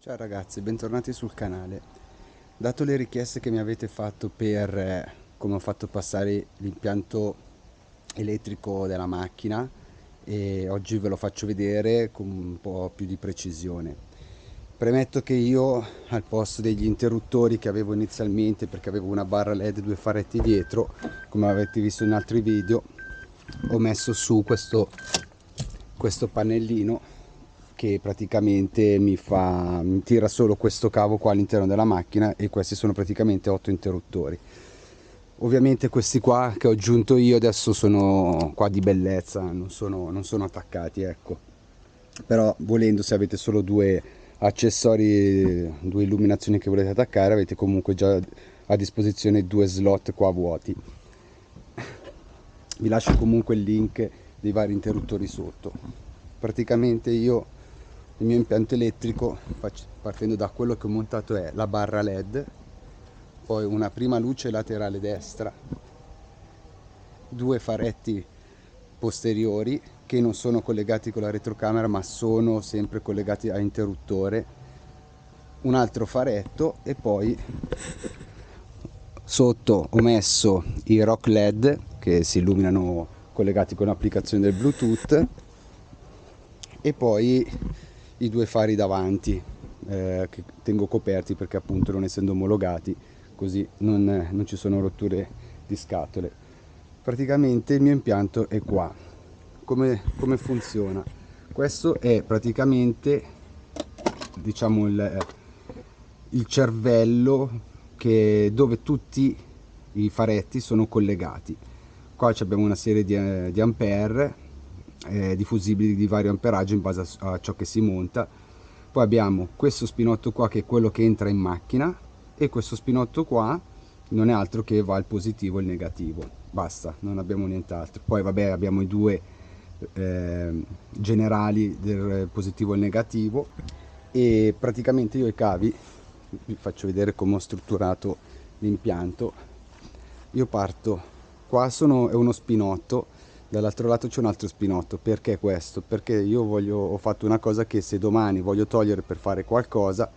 Ciao ragazzi, bentornati sul canale. Dato le richieste che mi avete fatto per come ho fatto passare l'impianto elettrico della macchina, e oggi ve lo faccio vedere con un po' più di precisione. Premetto che io al posto degli interruttori che avevo inizialmente, perché avevo una barra LED e due faretti dietro, come avete visto in altri video, ho messo su questo pannellino che praticamente mi tira solo questo cavo qua all'interno della macchina, e questi sono praticamente 8 interruttori. Ovviamente questi qua che ho aggiunto io adesso sono qua di bellezza, non sono attaccati, ecco. Però volendo, se avete solo due accessori, due illuminazioni che volete attaccare, avete comunque già a disposizione due slot qua vuoti. Vi lascio comunque il link dei vari interruttori sotto. Praticamente io il mio impianto elettrico, partendo da quello che ho montato, è la barra LED, poi una prima luce laterale destra, due faretti posteriori che non sono collegati con la retrocamera ma sono sempre collegati a interruttore, un altro faretto, e poi sotto ho messo i rock LED che si illuminano collegati con l'applicazione del Bluetooth, e poi i due fari davanti che tengo coperti perché appunto non essendo omologati, così non ci sono rotture di scatole. Praticamente il mio impianto è qua. Come funziona? Questo è praticamente, diciamo, il cervello dove tutti i faretti sono collegati. Qua abbiamo una serie di ampere diffusibili di vario amperaggio in base a ciò che si monta. Poi abbiamo questo spinotto qua che è quello che entra in macchina, e questo spinotto qua non è altro che va al positivo e il negativo. Basta, non abbiamo nient'altro. Poi vabbè, abbiamo i due generali del positivo e il negativo, e praticamente io i cavi vi faccio vedere come ho strutturato l'impianto. Io parto qua, è uno spinotto, dall'altro lato c'è un altro spinotto. Perché questo? Perché io ho fatto una cosa che se domani voglio togliere per fare qualcosa,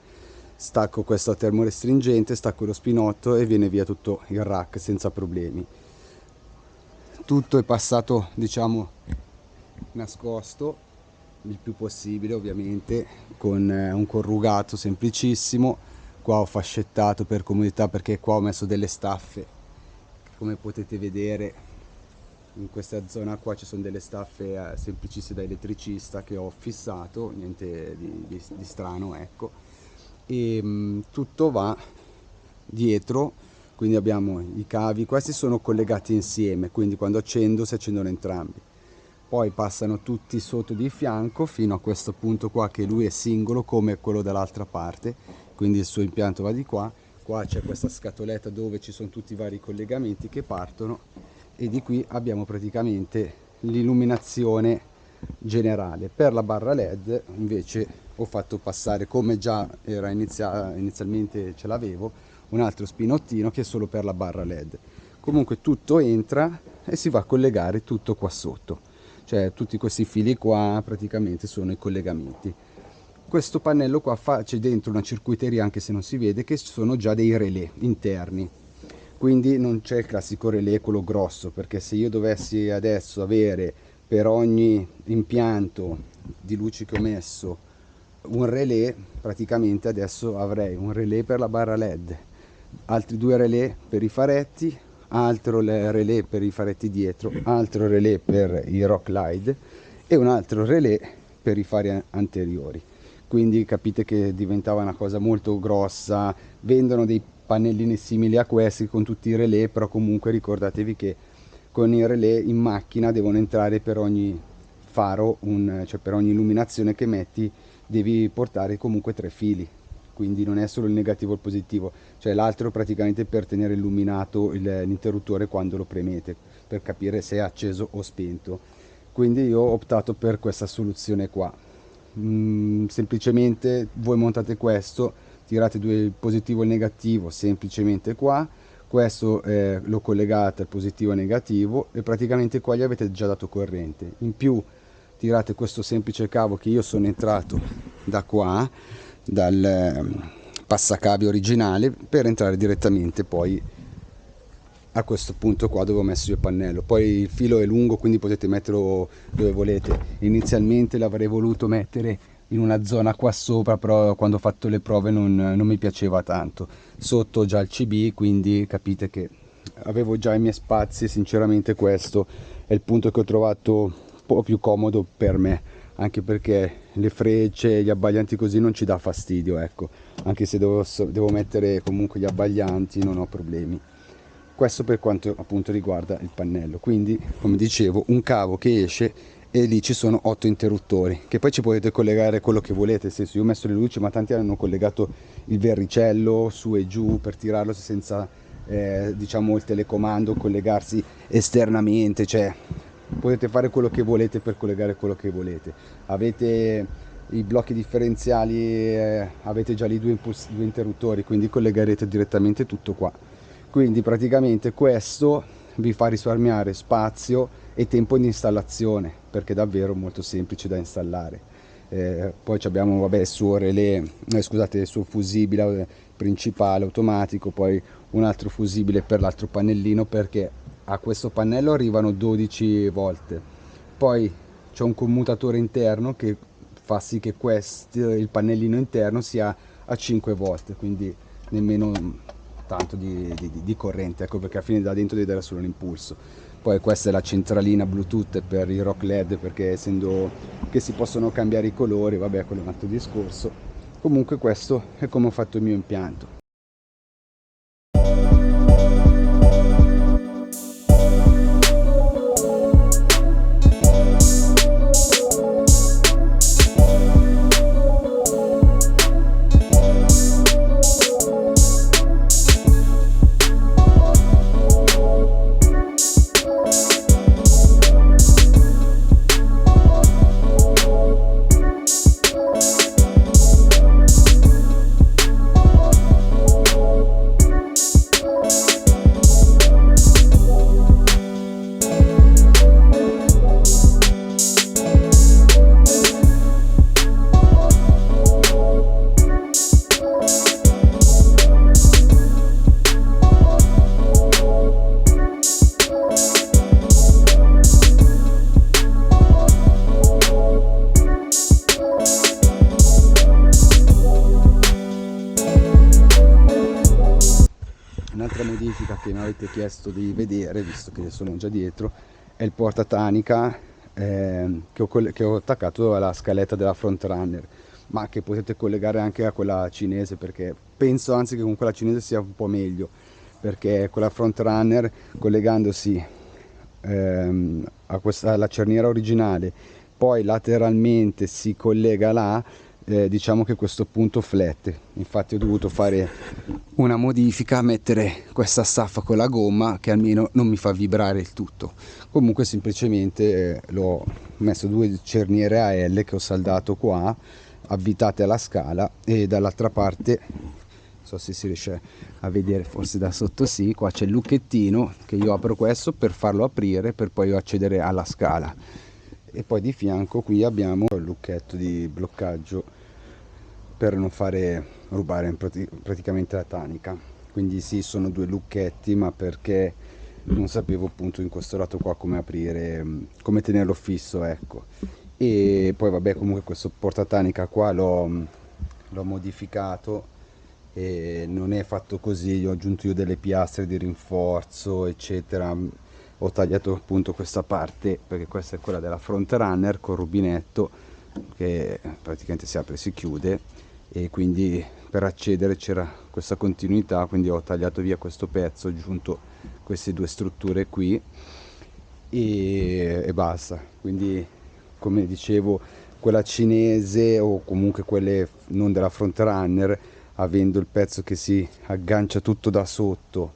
stacco questo termorestringente, stacco lo spinotto e viene via tutto il rack senza problemi. Tutto è passato, diciamo, nascosto il più possibile, ovviamente con un corrugato semplicissimo. Qua ho fascettato per comodità, perché qua ho messo delle staffe, come potete vedere in questa zona qua ci sono delle staffe semplicissime da elettricista che ho fissato, niente di strano, ecco. E tutto va dietro, quindi abbiamo i cavi, questi sono collegati insieme, quindi quando accendo si accendono entrambi. Poi passano tutti sotto di fianco fino a questo punto qua, che lui è singolo come quello dall'altra parte, quindi il suo impianto va di qua. Qua c'è questa scatoletta dove ci sono tutti i vari collegamenti che partono, e di qui abbiamo praticamente l'illuminazione generale. Per la barra LED invece ho fatto passare, come già era inizialmente ce l'avevo, un altro spinottino che è solo per la barra LED. Comunque tutto entra e si va a collegare tutto qua sotto, cioè tutti questi fili qua praticamente sono i collegamenti. Questo pannello qua c'è dentro una circuiteria, anche se non si vede, che sono già dei relè interni, quindi non c'è il classico relè quello grosso, perché se io dovessi adesso avere per ogni impianto di luci che ho messo un relè, praticamente adesso avrei un relè per la barra LED, altri due relè per i faretti, altro relè per i faretti dietro, altro relè per i rock light e un altro relè per i fari anteriori. Quindi capite che diventava una cosa molto grossa. Vendono dei pannellini simili a questi con tutti i relè, però comunque ricordatevi che con il relè in macchina devono entrare per ogni faro, cioè per ogni illuminazione che metti devi portare comunque tre fili, quindi non è solo il negativo e il positivo, cioè l'altro praticamente per tenere illuminato l'interruttore quando lo premete, per capire se è acceso o spento. Quindi io ho optato per questa soluzione qua. Semplicemente voi montate questo, tirate due, il positivo e il negativo semplicemente qua, questo lo collegate al positivo e negativo, e praticamente qua gli avete già dato corrente. In più tirate questo semplice cavo che io sono entrato da qua, dal passacavi originale per entrare direttamente poi a questo punto qua dove ho messo il pannello. Poi il filo è lungo, quindi potete metterlo dove volete. Inizialmente l'avrei voluto mettere in una zona qua sopra, però quando ho fatto le prove non mi piaceva tanto. Sotto già il CB, quindi capite che avevo già i miei spazi e sinceramente questo è il punto che ho trovato un po' più comodo per me, anche perché le frecce, gli abbaglianti così non ci dà fastidio, ecco. Anche se devo mettere comunque gli abbaglianti non ho problemi. Questo per quanto appunto riguarda il pannello. Quindi, come dicevo, un cavo che esce e lì ci sono 8 interruttori, che poi ci potete collegare quello che volete. Nel senso, io ho messo le luci, ma tanti hanno collegato il verricello su e giù per tirarlo senza diciamo il telecomando, collegarsi esternamente, cioè potete fare quello che volete per collegare quello che volete. Avete i blocchi differenziali, avete già lì due interruttori, quindi collegherete direttamente tutto qua. Quindi praticamente questo vi fa risparmiare spazio e tempo di installazione, perché è davvero molto semplice da installare. Poi abbiamo vabbè, il suo relè, scusate, il suo fusibile principale automatico, poi un altro fusibile per l'altro pannellino, perché a questo pannello arrivano 12 volte. Poi c'è un commutatore interno che fa sì che il pannellino interno sia a 5 volte, quindi nemmeno tanto di corrente, ecco, perché alla fine da dentro deve dare solo l'impulso. Poi questa è la centralina Bluetooth per i rock LED, perché essendo che si possono cambiare i colori, vabbè, quello è un altro discorso. Comunque questo è come ho fatto il mio impianto. Un'altra modifica che mi avete chiesto di vedere, visto che sono già dietro, è il portatanica che ho attaccato alla scaletta della Frontrunner, ma che potete collegare anche a quella cinese, perché penso anzi che con quella cinese sia un po' meglio, perché con la Frontrunner collegandosi alla cerniera originale, poi lateralmente si collega là, diciamo che questo punto flette. Infatti ho dovuto fare una modifica, mettere questa staffa con la gomma che almeno non mi fa vibrare il tutto. Comunque semplicemente l'ho messo due cerniere a L che ho saldato qua, avvitate alla scala, e dall'altra parte, non so se si riesce a vedere, forse da sotto sì, qua c'è il lucchettino che io apro questo per farlo aprire per poi accedere alla scala, e poi di fianco qui abbiamo il lucchetto di bloccaggio per non fare rubare praticamente la tanica. Quindi sì, sono due lucchetti, ma perché non sapevo appunto in questo lato qua come aprire, come tenerlo fisso, ecco. E poi vabbè, comunque questo portatanica qua l'ho modificato e non è fatto così, gli ho aggiunto io delle piastre di rinforzo eccetera. Ho tagliato appunto questa parte perché questa è quella della front runner col rubinetto che praticamente si apre e si chiude, e quindi per accedere c'era questa continuità, quindi ho tagliato via questo pezzo, ho aggiunto queste due strutture qui e basta. Quindi come dicevo, quella cinese o comunque quelle non della Frontrunner, avendo il pezzo che si aggancia tutto da sotto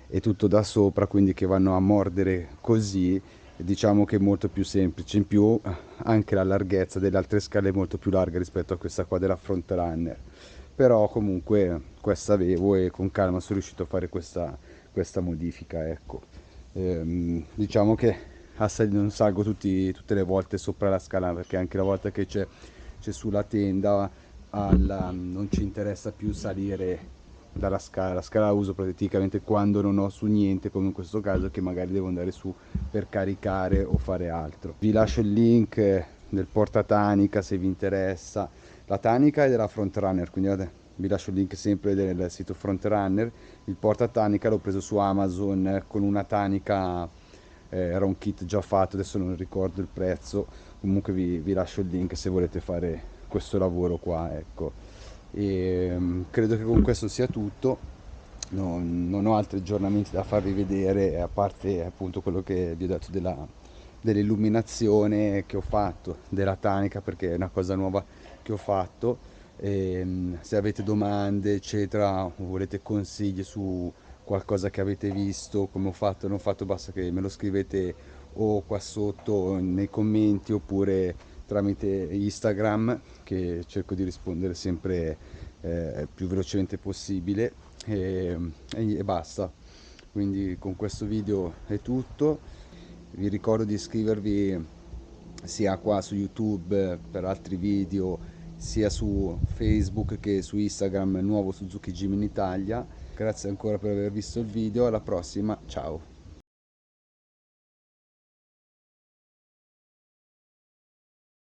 e tutto da sopra, quindi che vanno a mordere così, diciamo che è molto più semplice. In più anche la larghezza delle altre scale è molto più larga rispetto a questa qua della Frontrunner, però comunque questa avevo e con calma sono riuscito a fare questa modifica, ecco. Diciamo che non salgo tutte le volte sopra la scala, perché anche la volta che c'è sulla tenda non ci interessa più salire dalla scala. La scala la uso praticamente quando non ho su niente, come in questo caso, che magari devo andare su per caricare o fare altro. Vi lascio il link del portatanica se vi interessa. La tanica è della Frontrunner, quindi vi lascio il link sempre del sito Frontrunner. Il portatanica l'ho preso su Amazon con una tanica, era un kit già fatto, adesso non ricordo il prezzo. Comunque vi lascio il link se volete fare questo lavoro qua, ecco. E credo che con questo sia tutto. Non ho altri aggiornamenti da farvi vedere, a parte appunto quello che vi ho detto dell'illuminazione che ho fatto, della tanica, perché è una cosa nuova che ho fatto. Se avete domande eccetera, o volete consigli su qualcosa che avete visto, come ho fatto o non ho fatto, basta che me lo scrivete o qua sotto nei commenti oppure tramite Instagram, che cerco di rispondere sempre più velocemente possibile. E basta. Quindi con questo video è tutto. Vi ricordo di iscrivervi sia qua su YouTube per altri video, sia su Facebook che su Instagram, nuovo Suzuki Jim in Italia. Grazie ancora per aver visto il video, alla prossima, ciao!